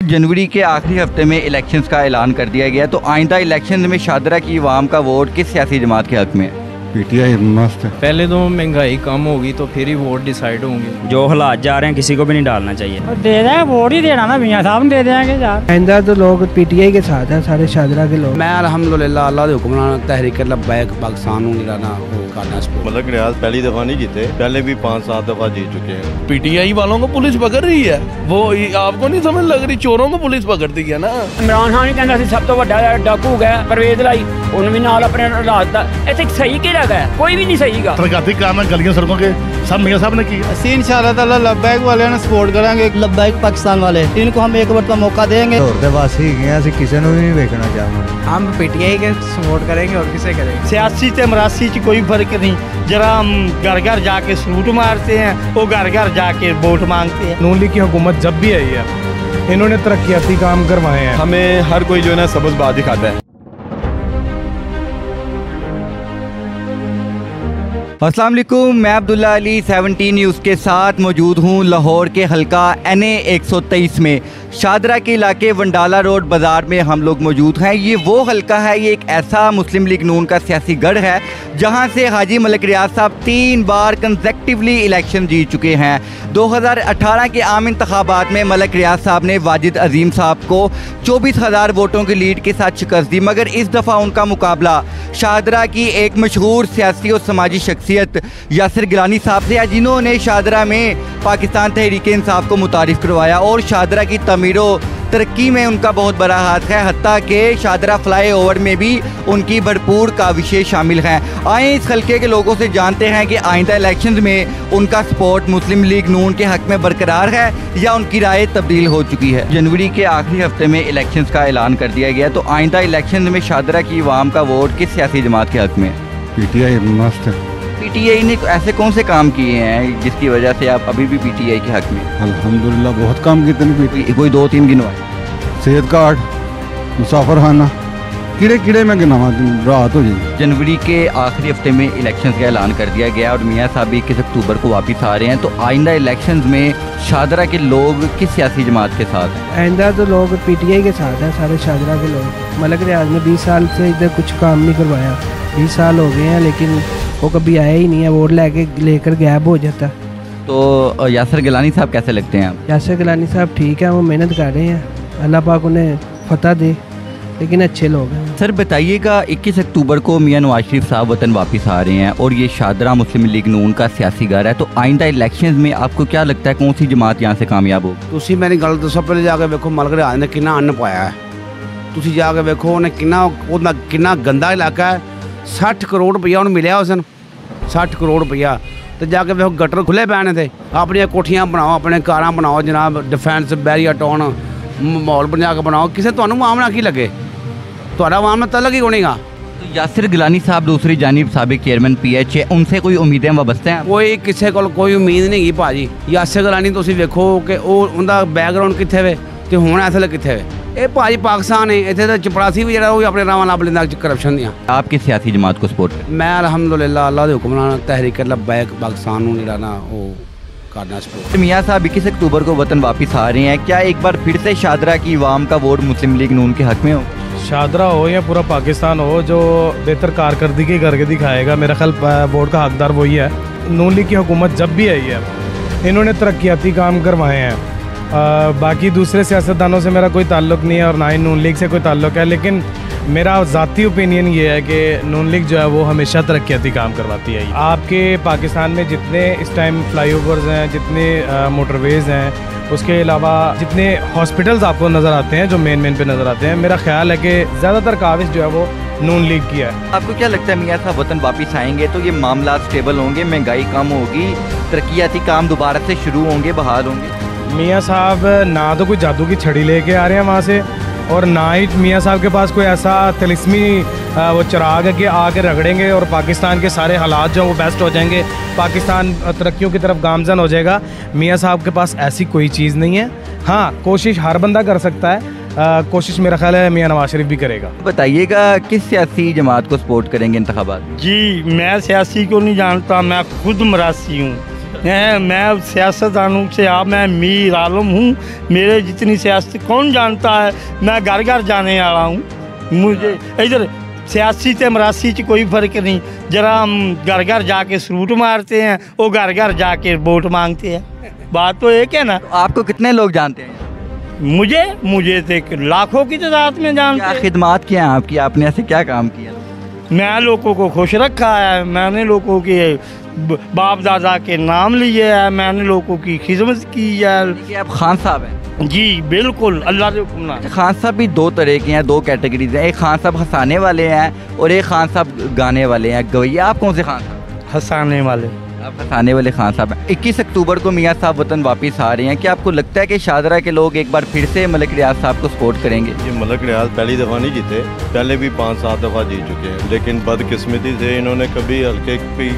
जनवरी के आखिरी हफ्ते में इलेक्शंस का ऐलान कर दिया गया, तो आइंदा इलेक्शन में शादरा की अवाम का वोट किस सियासी जमात के हक में है? पीटीआई मस्त है। पहले तो महंगाई कम होगी तो फिर ही वोट डिसाइड होंगे। जो हालात जा रहे हैं किसी को भी नहीं डालना चाहिए। दे दें, वोट ही देना ना, मियां साहब दे देंगे यार। आइंदा तो लोग पीटीआई के साथ हैं, सारे शादरा के लोग। मैं अल्हम्दुलिल्लाह अल्लाह दे हुक्म नाल तहरीक लब्बैक पाकिस्तान नूं जेड़ा ना वो करना सपोर्ट। मतलब रियाज पहली दफा नहीं जीते, पहले भी 5-7 दफा जीत चुके हैं। पीटीआई वालों को पुलिस पकड़ रही है, वो आपको नहीं समझ लग रही? चोरों को पुलिस पकड़ती है ना। इमरान खान कहना सी सब तो बड़ा डाकू गया परवेज लाई, उन भी नाल अपने हालात दा ऐसे सही की लगा है, कोई भी नहीं सही गा। तरक्याती काम है गलियों सड़कों के सब मियां साहब ने किया। ਅਸੀਂ इंशाअल्लाह ताला लब्बैक वाले ने सपोर्ट करांगे। लब्बैक पाकिस्तान वाले इनको हम एक बार मौका देंगे। और दे वासी गए ਅਸੀਂ ਕਿਸੇ ਨੂੰ ਨਹੀਂ ਵੇਖਣਾ ਚਾਹਾਂਗੇ। हम पीटीआई के सपोर्ट करेंगे और किसे करेंगे। सियासी ते मरासी च कोई फर्क नहीं। जरा हम घर घर जाके सलूट मारते हैं, वो घर घर जाके वोट मांगते हैं। नून लीग की हुकूमत जब भी आई है इन्होंने तरक्याती काम करवाए हैं। हमें हर कोई जो है ना सबज बात दिखाता है। अस्सलाम वालेकुम, मैं अब्दुल्ला अली 17 न्यूज़ के साथ मौजूद हूँ लाहौर के हल्का NA 123 में। शादरा के इलाके वंडाला रोड बाज़ार में हम लोग मौजूद हैं। ये वो हल्का है, ये एक ऐसा मुस्लिम लीग नून का सियासी गढ़ है जहाँ से हाजी मलिक रियाज साहब 3 बार कंसेक्टिवली इलेक्शन जीत चुके हैं। 2018 के आम इंतखाबात में मलिक रियाज साहब ने वाजिद अजीम साहब को 24,000 वोटों की लीड के साथ शिकस्त दी, मगर इस दफ़ा उनका मुकाबला शादरा की एक मशहूर सियासी और समाजी शख्सियत यासिर गिलानी साहब से है, जिन्होंने शादरा में पाकिस्तान तहरीक इंसाफ को मुतारिफ करवाया और शादरा की तमीरो तरक्की में उनका बहुत बड़ा हाथ है। हत्ता के शादरा फ्लाई ओवर में भी उनकी भरपूर काविशें शामिल हैं। आए इस हल्के के लोगों से जानते हैं कि आइंदा इलेक्शंस में उनका सपोर्ट मुस्लिम लीग नून के हक में बरकरार है या उनकी राय तब्दील हो चुकी है। जनवरी के आखिरी हफ्ते में इलेक्शंस का ऐलान कर दिया गया, तो आइंदा इलेक्शन में शादरा की अवाम का वोट किस सियासी जमात के हक में? पीटीआई मस्त है। पीटीआई ने ऐसे कौन से काम किए हैं जिसकी वजह से आप अभी भी पीटीआई के हक में? अल्हम्दुलिल्लाह बहुत काम किए थे। कोई 2-3 गिनवाए। सेहत कार्ड, मुसाफर खाना, कीड़े कीड़े में गिनावा रात हो जाए। जनवरी के आखिरी हफ्ते में इलेक्शंस का ऐलान कर दिया गया और मियां साहब 21 अक्टूबर को वापस आ रहे हैं, तो आइंदा इलेक्शंस में शादरा के लोग किस सियासी जमात के साथ हैं? आइंदा तो लोग पीटीआई के साथ हैं, सारे शादरा के लोग। मलिक रियाज ने 20 साल से इधर कुछ काम नहीं करवाया, 20 साल हो गए हैं, लेकिन वो कभी आया ही नहीं है, वोट लेकर गायब हो जाता। तो यासिर गिलानी साहब कैसे लगते हैं आप? यासिर गिलानी साहब ठीक है, वो मेहनत कर रहे हैं, अल्लाह पाक उन्हें फतह दे, लेकिन अच्छे लोग हैं। सर बताइएगा, 21 अक्टूबर को मियां नवाज शरीफ साहब वतन वापस आ रहे हैं और ये शादरा मुस्लिम लीग नून का सियासी घर है, तो आइंदा इलेक्शंस में आपको क्या लगता है कौन सी जमात यहाँ से कामयाब होगी? ਤੁਸੀਂ ਮੇਰੀ ਗੱਲ ਦੱਸੋ, ਪਹਿਲੇ ਜਾ ਕੇ ਵੇਖੋ ਮਲਿਕ ਰਿਆਜ਼ ਨੇ ਕਿੰਨਾ ਅੰਨ ਪਾਇਆ ਹੈ। ਤੁਸੀਂ ਜਾ ਕੇ ਵੇਖੋ ਉਹਨੇ ਕਿੰਨਾ ਗੰਦਾ ਇਲਾਕਾ ਹੈ। 60 ਕਰੋੜ ਰੁਪਈਆ ਉਹਨੂੰ ਮਿਲਿਆ ਉਸ ਦਿਨ, 60 ਕਰੋੜ ਰੁਪਈਆ। ਤੇ ਜਾ ਕੇ ਵੇਖੋ ਗਟਰ ਖੁੱਲੇ ਪੈਣੇ ਤੇ ਆਪਣੀਆਂ ਕੋਠੀਆਂ ਬਣਾਓ, ਆਪਣੇ ਕਾਰਾਂ ਬਣਾਓ ਜਨਾਬ, ਡਿਫੈਂਸ ਬੈਰੀਅਰ ਟਾਉਣ ਮਾਹੌਲ ਬਣਾ ਕੇ ਬਣਾਓ। ਕਿਸੇ ਤੁਹਾਨੂੰ ਮਾਮਲਾ ਕੀ ਲੱਗੇ, ਤੁਹਾਡਾ मामला तो अलग ही होनेगा। तो यासिर गिलानी साहब दूसरी जानिब साबिक चेयरमैन PH है, उनसे कोई उम्मीदें वाबस्ते हैं? कोई किसी को कोई उम्मीद नहीं है भाजी। यासिर गिलानी तुम वेखो कि उनका बैकग्राउंड कितने वे तो हुण इसले कितने वे। ये भाजी पाकिस्तान है, इतने तो चपड़ासी भी जो अपने रावां लभ लैंदा करप्शन दियां। आप किस सियासी जमात को सपोर्ट करें? मैं अल्हम्दुलिल्लाह अल्लाह दे हुक्म नाल तहरीक लब्बैक पाकिस्तान नूं जेड़ा ना वो करना सपोर्ट। मियां साहब 21 अक्टूबर को वतन वापस आ रहे हैं, क्या एक बार फिर से शादरा की अवाम का वोट मुस्लिम लीग नून के हक में हो? शादरा हो या पूरा पाकिस्तान हो, जो बेहतर कारकर्दगी करके दिखाएगा, मेरा ख्याल वोट का हकदार वही है। नून लीग की हुकूमत जब भी आई है इन्होंने तरक्याती काम करवाए हैं। बाकी दूसरे सियासतदानों से मेरा कोई ताल्लुक़ नहीं है और ना ही नून लीग से कोई ताल्लुक़ है, लेकिन मेरा ज़ाती ओपिनियन ये है कि नून लीग जो है वो हमेशा तरक्याती काम करवाती है। आपके पाकिस्तान में जितने इस टाइम फ्लाईओवर्स हैं, जितने मोटरवेज़ हैं, उसके अलावा जितने हॉस्पिटल्स आपको नज़र आते हैं, जो मेन पे नज़र आते हैं, मेरा ख्याल है कि ज़्यादातर काविश जो है वो नून लीग की है। आपको क्या लगता है मियां साहब वतन वापस आएंगे तो ये मामला स्टेबल होंगे, महंगाई कम होगी, तरक्याती काम दोबारा से शुरू होंगे, बहाल होंगे? मियां साहब ना तो कोई जादू की छड़ी लेके आ रहे हैं वहाँ से, और ना ही मियां साहब के पास कोई ऐसा तिलिस्मी वो चिराग है कि आके रगड़ेंगे और पाकिस्तान के सारे हालात जो वो बेस्ट हो जाएंगे, पाकिस्तान तरक्कियों की तरफ गामजन हो जाएगा। मियां साहब के पास ऐसी कोई चीज़ नहीं है। हाँ, कोशिश हर बंदा कर सकता है, कोशिश मेरा ख्याल है मियां नवाज शरीफ भी करेगा। बताइएगा किस सियासी जमात को सपोर्ट करेंगे इंतखाबात? जी मैं सियासी को नहीं जानता, मैं खुद मरासी हूँ। मैं सियासतदानों से आप मैं मीर आलम हूँ, मेरे जितनी सियासत कौन जानता है, मैं घर घर जाने वाला हूँ। मुझे इधर सियासी ते मरासी च कोई फ़र्क नहीं, जरा हम घर घर जाके सलूट मारते हैं, वो घर घर जाके वोट मांगते हैं। बात तो एक है ना। तो आपको कितने लोग जानते हैं? मुझे तो लाखों की तादाद में जानते क्या हैं। खिदमात किया हैं आपकी, आपने ऐसे क्या काम किया? मैं लोगों को खुश रखा है, मैंने लोगों के बाप दादा के नाम लिए है, मैंने लोगों की खिदमत की है। कि आप खान साहब हैं? जी बिल्कुल, अल्लाह के हुक्म नाल। खान साहब भी दो तरह के हैं, दो कैटेगरीज हैं। एक खान साहब हंसाने वाले हैं और एक खान साहब गाने वाले हैं, गवैया। आप कौन से खान साहब? हंसाने वाले। आप हंसाने वाले खान साहब हैं। 21 अक्टूबर को मियाँ साहब वतन वापस आ रहे हैं, क्या आपको लगता है कि शाहदरा के लोग एक बार फिर से मलिक रियाज साहब को सपोर्ट करेंगे? ये मलिक रियाज पहली दफ़ा नहीं जीते, पहले भी 5-7 दफ़ा जीत चुके हैं, लेकिन बदकिस्मती से इन्होंने कभी हल्के भी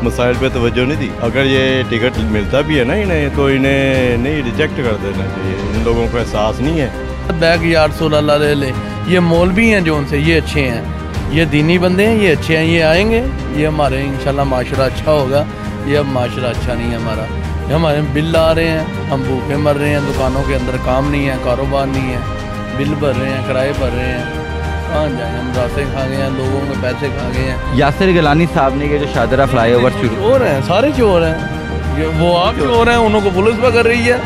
मसाइल पे तवज्जो नहीं दी। अगर ये टिकट मिलता भी है ना इन्हें, तो इन्हें नहीं रिजेक्ट कर देना चाहिए। इन लोगों को एहसास नहीं है। बैग यार सोला ले, ये मौलवी हैं जो उनसे, ये अच्छे हैं, ये दीनी बंदे हैं, ये अच्छे हैं, ये आएंगे, ये हमारे इंशाल्लाह माशरा अच्छा होगा। ये अब माशरा अच्छा नहीं है हमारा, हमारे बिल आ रहे हैं, हम भूखे मर रहे हैं, दुकानों के अंदर काम नहीं है, कारोबार नहीं है, बिल भर रहे हैं, किराए भर रहे हैं, कहाँ जाए? हम रास्ते खा गए हैं, लोगों के पैसे खा गए हैं। यासिर गिलानी साहब ने ये जो शाहदरा फ्लाईओवर शुरू, चोर हैं, सारे चोर हैं। ये वो आप चोर हैं, उनको पुलिस पकड़ रही है,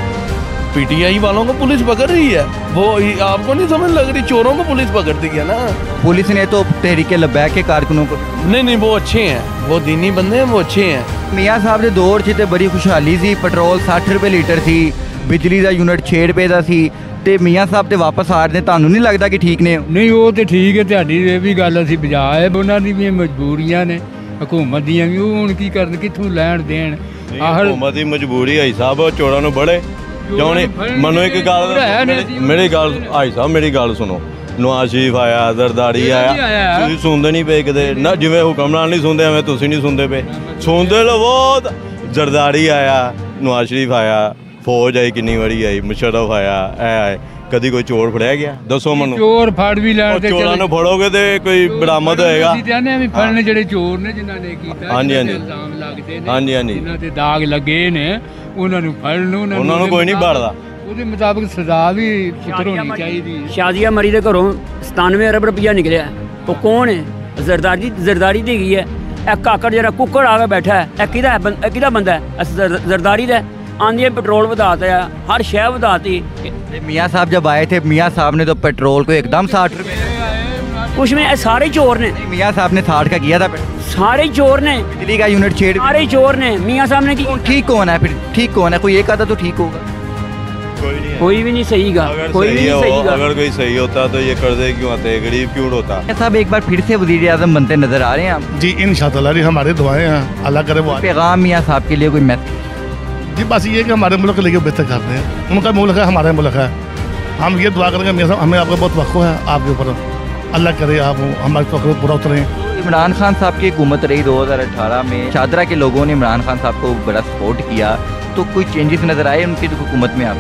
पीटीआई वालों को पुलिस पकड़ रही है। वो आपको नहीं समझ लग रही? चोरों को पुलिस पकड़ती है ना। पुलिस ने तो तहरीके लब्बैक के कारकुनों को नहीं, वो अच्छे हैं, वो दीनी बंदे हैं, वो अच्छे हैं। मियाँ साहब ਦੇ ਦੌਰ 'ਚ ਤੇ ਬੜੀ ਖੁਸ਼ਹਾਲੀ ਸੀ, ਪੈਟਰੋਲ 60 ਰੁਪਏ ਲੀਟਰ ਸੀ, ਬਿਜਲੀ ਦਾ ਯੂਨਿਟ 6 ਰੁਪਏ ਦਾ ਸੀ, ਤੇ ਮੀਆਂ ਸਾਹਿਬ ਤੇ ਵਾਪਸ ਆ ਰਹੇ ਨੇ। ਤੁਹਾਨੂੰ ਨਹੀਂ ਲੱਗਦਾ ਕਿ ਠੀਕ ਨੇ? ਨਹੀਂ, ਉਹ ਤੇ ਠੀਕ ਹੈ, ਤੁਹਾਡੀ ਇਹ ਵੀ ਗੱਲ ਅਸੀਂ ਬਜਾ ਹੈ, ਉਹਨਾਂ ਦੀ ਵੀ ਮਜਬੂਰੀਆਂ ਨੇ, ਹੁਕੂਮਤ ਦੀਆਂ ਵੀ। ਉਹ ਹੁਣ ਕੀ ਕਰਨ, ਕਿੱਥੋਂ ਲੈਣ ਦੇਣ? ਆਖਰ हुकूमत की मजबूरी है साहब, चोरों को बड़े क्यों नहीं? मनो एक गल, मेरी गल आई साहब, मेरी गल सुनो। नवाज शरीफ आया, जरदारी आया, तुसीं सुनते नहीं पे कदे ना, जिवें हुक्मरान नहीं सुनते एवें तुसीं नहीं सुनते पे। सुनते लवो, जरदारी आया, नवाज शरीफ आया, फौज आई, कितनी बारी आई, मुशर्रफ आया, आए कदी कोई चोर फड़िया गया? दसो मनु। चोर फड़ भी लैण ते चोरां नूं फड़ोगे ते कोई बरामद होएगा? ਅਸੀਂ ਕਹਿੰਦੇ ਆ ਵੀ ਫੜਨ ਜਿਹੜੇ ਚੋਰ ਨੇ ਜਿਨ੍ਹਾਂ ਨੇ ਕੀਤਾ, ਹਾਂਜੀ, ਹਾਂਜੀ। ਇਲਜ਼ਾਮ ਲੱਗਦੇ ਨੇ, ਹਾਂਜੀ, ਹਾਂਜੀ। ਜਿਨ੍ਹਾਂ ਤੇ ਦਾਗ ਲੱਗੇ ਨੇ, ਉਹਨਾਂ ਨੂੰ ਫੜਨ, ਉਹਨਾਂ ਨੂੰ ਕੋਈ ਨਹੀਂ ਭਰਦਾ। ਉਹਦੇ ਮੁਤਾਬਕ ਸਜ਼ਾ ਵੀ ਪੁੱਤਰ ਹੋਣੀ ਚਾਹੀਦੀ ਹੈ। ਸ਼ਾਦੀਆ ਮਰੀ ਦੇ ਘਰੋਂ 97 ਅਰਬ ਰੁਪਈਆ ਨਿਕਲਿਆ। ਉਹ ਕੌਣ ਹੈ? ਜ਼ਰਦਾਰੀ ਦੀ ਗਈ ਹੈ। ਇਹ ਕਾਕੜ ਜਿਹੜਾ ਕੁੱਕੜ ਆ ਕੇ ਬੈਠਾ ਹੈ, ਇਹ ਕਿਹਦਾ ਬੰਦਾ ਹੈ? ਜ਼ਰਦਾਰੀ ਦਾ। आंधी पेट्रोल ਵਧਾਤਾ है, हर शय ਵਧਾਤੀ। मियाँ साहब जब आए थे, मियाँ साहब ने तो पेट्रोल को एकदम 60 रुपये, कुछ में सारे चोर ने। मियाँ साहब ने 60 का किया था, सारे चोर ने। बिजली का यूनिट 6 सारे चोर ने। मियाँ साहब ने की? ठीक कौन है फिर? ठीक कौन है? कोई एक आधा तो ठीक होगा। कोई भी नहीं सही गा, कोई भी नहीं सही गा। अगर कोई सही होता तो ये कर्जे क्यों आते, गरीब क्यों होता? साहब एक बार फिर से वज़ीर आज़म बनते नजर आ रहे हैं आप? जी इंशाअल्लाह, हमारे दुआएं हैं, अल्लाह करे वो। पैगाम मियाँ साहब के लिए कोई मैसेज? जी बस ये कि हमारे मुल्क के लिए बेहतर करते हैं, उनका मुल्क है, हमारा मुल्क है। हम ये दुआ करेंगे मियां साहब, हमें आपका बहुत वक़्फ़ है आपके ऊपर, अल्लाह करे आप हमारे तो पूरा उतरें। इमरान खान साहब की हुकूमत रही 2018 में, शाहदरा के लोगों ने इमरान खान साहब को बड़ा सपोर्ट किया, तो कोई चेंजेस नज़र आए उनकी हुकूमत में आप?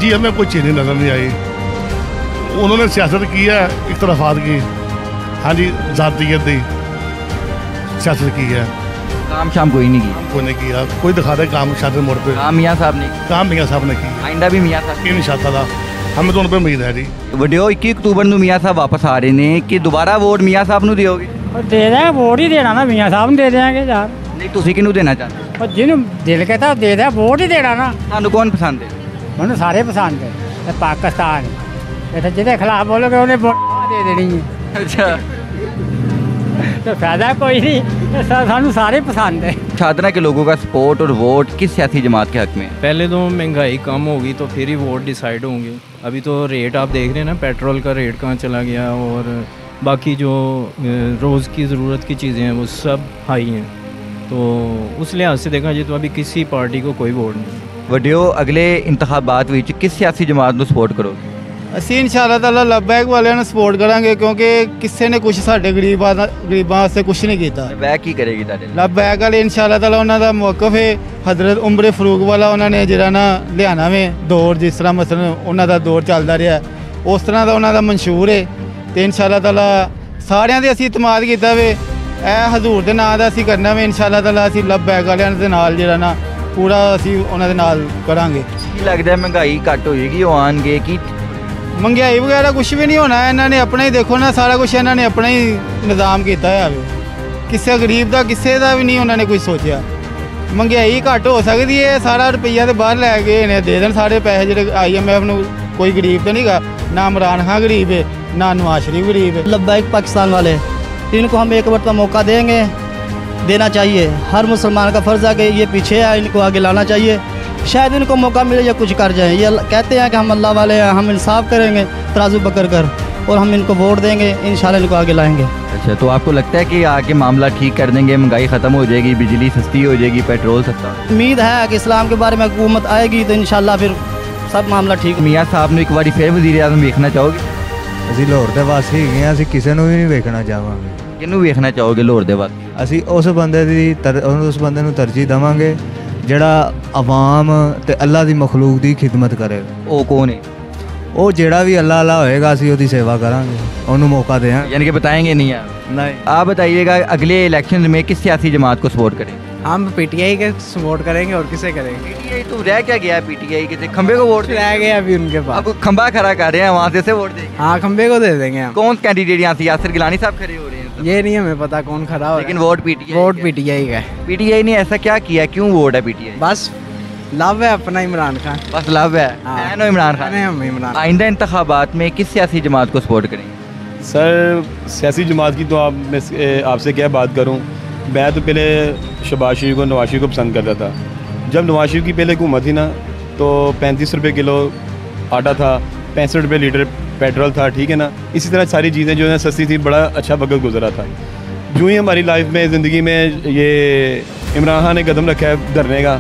जी हमें कोई चेंज नज़र नहीं आई। उन्होंने सियासत की है, इख्तलाफात की, हाँ जी, ज़ातियत दी सियासत की है, काम शाम कोई नहीं किया। कोई नहीं किया, कोई दिखा रहे काम शादी मोड़ पे, काम मियाँ साहब ने, काम मियाँ साहब ने किया, आइंदा भी मियाँ साहब इंशाअल्लाह, हमें तो उन पर उम्मीद है जी। वीडियो 21 अक्टूबर ਨੂੰ मियाँ साहब वापस आ रहे ने कि दोबारा वोट मियाँ साहब ਨੂੰ ਦਿਓਗੇ? ਦੇ ਦਾਂਗੇ, ਵੋਟ ਹੀ ਦੇਣਾ ਨਾ, ਮਿयाँ ਸਾਹਿਬ ਨੂੰ ਦੇ ਦਿਆਂਗੇ ਯਾਰ। ਨਹੀਂ, ਤੁਸੀਂ ਕਿਹਨੂੰ ਦੇਣਾ ਚਾਹੁੰਦੇ? ਉਹ ਜਿਹਨੂੰ ਦਿਲ ਕਹਤਾ ਦੇ ਦੇ, ਵੋਟ ਹੀ ਦੇਣਾ ਨਾ। ਤੁਹਾਨੂੰ ਕੌਣ ਪਸੰਦ ਹੈ? ਮੈਨੂੰ ਸਾਰੇ ਪਸੰਦ ਹੈ। ਤੇ ਪਾਕਿਸਤਾਨ ਇਹ ਜਿਹਦੇ ਖਿਲਾਫ ਬੋਲੋਗੇ ਉਹਨੇ ਵੋਟ ਦੇ ਦੇਣੀ ਹੈ। ਅੱਛਾ, तो फायदा कोई नहीं, सानू सारे पसंद है। शाहदरा के लोगों का सपोर्ट और वोट किस सियासी जमात के हक में? पहले तो महंगाई कम होगी तो फिर ही वोट डिसाइड होंगे। अभी तो रेट आप देख रहे हैं ना, पेट्रोल का रेट कहाँ चला गया, और बाकी जो रोज़ की ज़रूरत की चीज़ें हैं वो सब हाई हैं। तो उस लिहाज से देखा जाए तो अभी किसी पार्टी को कोई वोट नहीं। वडियो अगले इंतखाबात विच किस सियासी जमात ਨੂੰ सपोर्ट करोगे? ਅਸੀਂ ਇਨਸ਼ਾਅੱਲਾ ਤਾਲਾ ਲੱਭੈਕ ਵਾਲਿਆਂ ਨੂੰ ਸਪੋਰਟ ਕਰਾਂਗੇ, ਕਿਉਂਕਿ ਕਿਸੇ ਨੇ ਕੁਝ ਸਾਡੇ ਗਰੀਬਾਂ ਵਾਸਤੇ ਕੁਝ ਨਹੀਂ ਕੀਤਾ। ਲੱਭੈਕ ਕੀ ਕਰੇਗੀ ਤੁਹਾਡੇ? ਲੱਭੈਕ ਵਾਲੇ ਇਨਸ਼ਾਅੱਲਾ ਤਾਲਾ ਉਹਨਾਂ ਦਾ ਮੌਕਫ ਹੈ ਹਜ਼ਰਤ ਉਮਰ ਫਰੂਕ ਵਾਲਾ, ਉਹਨਾਂ ਨੇ ਜਿਹੜਾ ਨਾ ਲਿਆਣਾ ਵੇ ਦੌਰ, ਜਿਸ ਤਰ੍ਹਾਂ ਮਸਲਨ ਉਹਨਾਂ ਦਾ ਦੌਰ ਚੱਲਦਾ ਰਿਹਾ, ਉਸ ਤਰ੍ਹਾਂ ਦਾ ਉਹਨਾਂ ਦਾ ਮਨਸ਼ੂਰ ਹੈ। ਤੇ ਇਨਸ਼ਾਅੱਲਾ ਤਾਲਾ ਸਾਰਿਆਂ ਦੇ ਅਸੀਂ ਇਤਮਾਦ ਕੀਤਾ ਵੇ, ਇਹ ਹਜ਼ੂਰ ਦੇ ਨਾਂ ਦਾ ਅਸੀਂ ਕਰਨਾ ਵੇ। ਇਨਸ਼ਾਅੱਲਾ ਤਾਲਾ ਅਸੀਂ ਲੱਭੈਕ ਵਾਲਿਆਂ ਦੇ ਨਾਲ ਜਿਹੜਾ ਨਾ ਪੂਰਾ ਅਸੀਂ ਉਹਨਾਂ ਦੇ ਨਾਲ ਕਰਾਂਗੇ। ਕੀ ਲੱਗਦਾ ਮਹਿੰਗਾਈ ਘੱਟ ਹੋਏਗੀ, ਉਹ ਆਉਣਗੇ ਕਿ ਮਹਿੰਗਾਈ ਵਗੈਰਾ ਕੁਝ ਵੀ ਨਹੀਂ ਹੋਣਾ, ਇਹਨਾਂ ਨੇ ਆਪਣਾ ਹੀ ਦੇਖੋ ਨਾ, ਸਾਰਾ ਕੁਝ ਇਹਨਾਂ ਨੇ ਆਪਣਾ ਹੀ ਨਿਜ਼ਾਮ ਕੀਤਾ ਹੋਇਆ ਵੇ। ਕਿਸੇ ਗਰੀਬ ਦਾ ਕਿਸੇ ਦਾ ਵੀ ਨਹੀਂ ਉਹਨਾਂ ਨੇ ਕੁਝ ਸੋਚਿਆ। ਮਹਿੰਗਾਈ ਘੱਟ ਹੋ ਸਕਦੀ ਹੈ, ਸਾਰਾ ਰੁਪਈਆ ਤੇ ਬਾਹਰ ਲੈ ਗਏ ਨੇ, ਦੇ ਦੇਣ ਸਾਰੇ ਪੈਸੇ ਜਿਹੜੇ IMF ਨੂੰ। कोई गरीब तो नहीं गा, ना इमरान खान गरीब है, ना नवाज शरीफ गरीब है। लब्बैक पाकिस्तान वाले, इनको हम एक मरतबा मौका देंगे, देना चाहिए। हर मुसलमान का फ़र्ज़ है कि ये पीछे है, इनको आगे लाना चाहिए। शायद इनको मौका मिले या कुछ कर जाएँ। ये कहते हैं कि हम अल्लाह वाले हैं, हम इंसाफ करेंगे तराजू पकड़ कर, और हम इनको वोट देंगे, इंशाल्लाह इनको आगे लाएंगे। अच्छा, तो आपको लगता है कि आगे मामला ठीक कर देंगे, महंगाई ख़त्म हो जाएगी, बिजली सस्ती हो जाएगी, पेट्रोल सस्ता? उम्मीद है कि इस्लाम के बारे में हुकूमत आएगी तो इंशाल्लाह फिर सब मामला ठीक। मियाँ साहब ने एक बार फिर वज़ीर आज़म देखना चाहोगे? ਅਸੀਂ ਲਾਹੌਰ ਦੇ ਵਾਸੀ ਹੈਗੇ ਹਾਂ, ਅਸੀਂ ਕਿਸੇ ਨੂੰ ਵੀ ਨਹੀਂ ਵੇਖਣਾ ਚਾਹਾਂਗੇ। ਕਿਹਨੂੰ ਵੇਖਣਾ ਚਾਹੋਗੇ ਲਾਹੌਰ ਦੇ ਵਾਸੀ? ਅਸੀਂ ਉਸ ਬੰਦੇ ਨੂੰ ਤਰਜੀਹ ਦੇਵਾਂਗੇ ਜਿਹੜਾ ਆਵਾਮ ਤੇ ਅੱਲਾ ਦੀ ਮਖਲੂਕ ਦੀ ਖਿਦਮਤ ਕਰੇਗਾ। ਉਹ ਕੌਣ ਹੈ? ਉਹ ਜਿਹੜਾ ਵੀ ਅੱਲਾ ਅੱਲਾ होएगा ਅਸੀਂ ਉਹਦੀ सेवा करांगे, ਉਹਨੂੰ मौका देंगे। यानी कि बताएंगे नहीं आप? नहीं। आप बताइएगा अगले इलेक्शन में किस सियासी जमात को सपोर्ट करें? हम PTI के सपोर्ट करेंगे और किसे करेंगे? PTI तो रह क्या गया? PTI के खंबे को वोट रह गया अभी उनके पास। अब खंबा खड़ा कर रहे हैं, वहाँ से वोट देंगे? हाँ, खंबे को दे देंगे हम। कौन कैंडिडेट यहाँ से? यासिर गिलानी साहब खड़े हो रहे हैं? ये नहीं हमें पता कौन खड़ा हो, लेकिन वोट PTI। वोट PTI का। PTI ने ऐसा क्या किया, क्यों वोट है PTI? बस लव है अपना इमरान खान। बस लव है, फैन हो इमरान खान? हम इमरान। आइंदा इंतखाबात में किस सियासी जमात को सपोर्ट करेंगे? सर सियासी जमात की तो आपसे क्या बात करूं, मैं तो पहले शहबाज शरीफ को, नवाज शरीफ को पसंद करता था। जब नवाज शरीफ की पहले हुकूमत थी ना, तो 35 रुपये किलो आटा था, 65 रुपये लीटर पेट्रोल था, ठीक है ना। इसी तरह सारी चीज़ें जो है सस्ती थी, बड़ा अच्छा वक्त गुजरा था। यूँ ही हमारी लाइफ में, ज़िंदगी में ये इमरान खान ने कदम रखा है धरने का,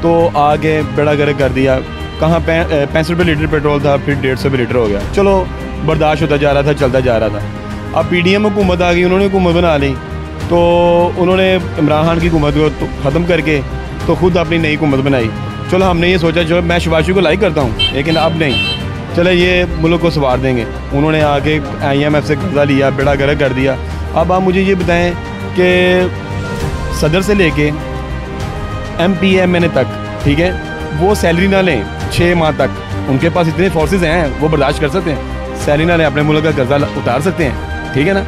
तो आगे बेड़ा गर्क कर दिया। कहाँ 65 रुपये लीटर पेट्रोल था, फिर 150 रुपये लीटर हो गया। चलो बर्दाश्त होता जा रहा था, चलता जा रहा था। अब PDM हुकूमत आ गई, उन्होंने हुकूमत बना ली, तो उन्होंने इमरान खान की हुकूमत को तो ख़त्म करके तो ख़ुद अपनी नई हुकूमत बनाई। चलो हमने ये सोचा, चलो मैं शहबाज शरीफ को लाइक करता हूँ, लेकिन अब नहीं, चले ये मुल्क को संवार देंगे। उन्होंने आके IMF से कर्जा लिया, बेड़ा गर्क कर दिया। अब आप मुझे ये बताएं कि सदर से लेके MP MNA तक, ठीक है, वो सैलरी ना लें 6 माह तक, उनके पास इतने फोर्सेस हैं, वो बर्दाश्त कर सकते हैं, सैलरी ना लें, अपने मुल्क का कर्जा उतार सकते हैं, ठीक है ना।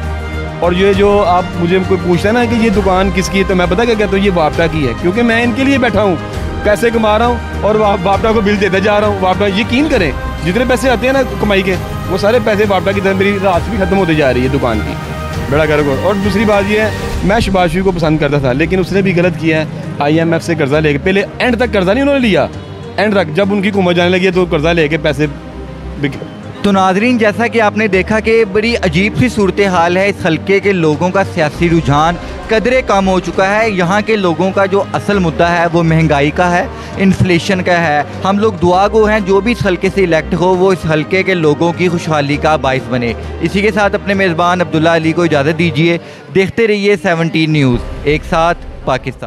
और ये जो आप मुझे कोई पूछता है ना कि ये दुकान किसकी है, तो मैं पता क्या कहता हूँ, ये वापटा की है, क्योंकि मैं इनके लिए बैठा हूँ, पैसे कमा रहा हूँ और वापटा को बिल देता जा रहा हूँ। वापटा, यकीन करें, जितने पैसे आते हैं ना कमाई के, वो सारे पैसे वापटा की तरफ मेरी रात भी ख़त्म होती जा रही है दुकान की, बड़ा गर्क। और दूसरी बात ये है, मैं शहबाज शरीफ को पसंद करता था, लेकिन उसने भी गलत किया है। IMF से कर्जा लेके, पहले एंड तक कर्जा नहीं उन्होंने लिया, एंड तक जब उनकी हुकूमत जाने लगी तो कर्जा लेके पैसे तो नाजरीन, जैसा कि आपने देखा कि बड़ी अजीब सी सूरत हाल है। इस हल्के के लोगों का सियासी रुझान कदरे कम हो चुका है। यहाँ के लोगों का जो असल मुद्दा है वो महंगाई का है, इन्फ्लेशन का है। हम लोग दुआ गो हैं, जो भी इस हल्के से इलेक्ट हो वो इस हल्के के लोगों की खुशहाली का बाइस बने। इसी के साथ अपने मेज़बान अब्दुल्ला अली को इजाज़त दीजिए। देखते रहिए 17 न्यूज़, एक साथ पाकिस्तान।